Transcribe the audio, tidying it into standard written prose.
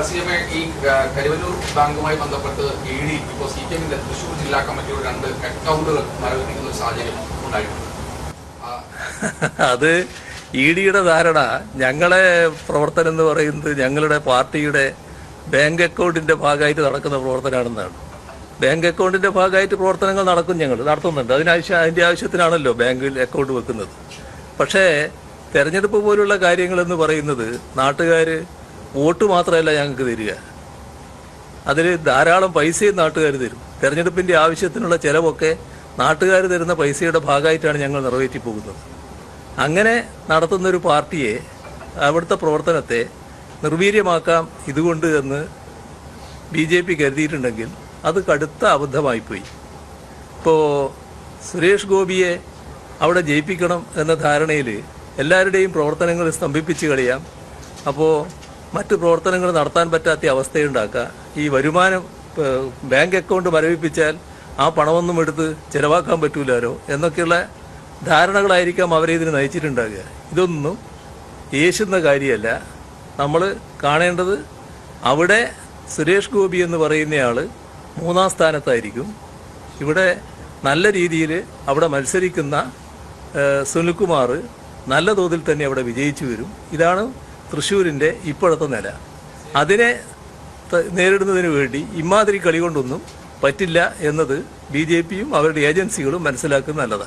CMA ഈ കരുവന്നൂർ ബാങ്കുമായി ബന്ധപ്പെട്ട് ED ഇപ്പോൾ CPM-ന്റെ തൃശ്ശൂർ ജില്ലാ കമ്മിറ്റിയുടെ 2 അക്കൗണ്ടുകൾ മരവിപ്പിക്കുന്ന ഒരു സാഹചര്യം ഉണ്ടായിട്ടുണ്ട്. അത് ED-യുടെ ധാരണ ഞങ്ങളെ പ്രവർത്തനം എന്ന് പറയുന്നത് ഞങ്ങളുടെ പാർട്ടിയുടെ ബാങ്ക് അക്കൗണ്ടിന്റെ ഭാഗമായിട്ട് നടക്കുന്ന പ്രവർത്തനമാണെന്നാണ്. ബാങ്ക് അക്കൗണ്ടിന്റെ ഭാഗമായിട്ട് പ്രവർത്തനങ്ങൾ നടത്തുന്നുണ്ട്. അതിന്റെ ആവശ്യത്തിനാണല്ലോ ബാങ്കിൽ അക്കൗണ്ട് വെക്കുന്നത്. പക്ഷേ തെരഞ്ഞെടുപ്പ് പോലുള്ള കാര്യങ്ങളെന്ന് പറയുന്നത് നാട്ടുകാർ വോട്ട് മാത്രമല്ല ഞങ്ങൾക്ക് തരിക, അതിൽ ധാരാളം പൈസയും നാട്ടുകാർ തരും. തെരഞ്ഞെടുപ്പിന്റെ ആവശ്യത്തിനുള്ള ചെലവൊക്കെ നാട്ടുകാർ തരുന്ന പൈസയുടെ ഭാഗമായിട്ടാണ് ഞങ്ങൾ നിറവേറ്റി പോകുന്നത്. അങ്ങനെ നടത്തുന്നൊരു പാർട്ടിയെ, അവിടുത്തെ പ്രവർത്തനത്തെ നിർവീര്യമാക്കാം ഇതുകൊണ്ട് എന്ന് BJP കരുതിയിട്ടുണ്ടെങ്കിൽ അത് കടുത്ത അബദ്ധമായിപ്പോയി. ഇപ്പോൾ സുരേഷ് ഗോപിയെ അവിടെ ജയിപ്പിക്കണം എന്ന ധാരണയിൽ എല്ലാവരുടെയും പ്രവർത്തനങ്ങൾ സ്തംഭിപ്പിച്ച് കളയാം, അപ്പോൾ മറ്റ് പ്രവർത്തനങ്ങൾ നടത്താൻ പറ്റാത്ത അവസ്ഥയുണ്ടാക്കുക, ഈ വരുമാനം ബാങ്ക് അക്കൗണ്ട് മരവിപ്പിച്ചാൽ ആ പണമൊന്നും എടുത്ത് ചിലവാക്കാൻ പറ്റൂലോ എന്നൊക്കെയുള്ള ധാരണകളായിരിക്കാം അവരെ ഇതിന് നയിച്ചിട്ടുണ്ടാകുക. ഇതൊന്നും യേശുന്ന കാര്യമല്ല. നമ്മൾ കാണേണ്ടത് അവിടെ സുരേഷ് ഗോപി എന്ന് പറയുന്നയാൾ 3-ാം സ്ഥാനത്തായിരിക്കും. ഇവിടെ നല്ല രീതിയിൽ അവിടെ മത്സരിക്കുന്ന സുനിൽകുമാർ നല്ല തോതിൽ തന്നെ അവിടെ വിജയിച്ചു വരും. ഇതാണ് തൃശ്ശൂരിൻ്റെ ഇപ്പോഴത്തെ നില. അതിനെ നേരിടുന്നതിന് വേണ്ടി ഇമാതിരി കളി കൊണ്ടൊന്നും പറ്റില്ല എന്നത് BJP-യും അവരുടെ ഏജൻസികളും മനസ്സിലാക്കുന്നത് നല്ലതാണ്.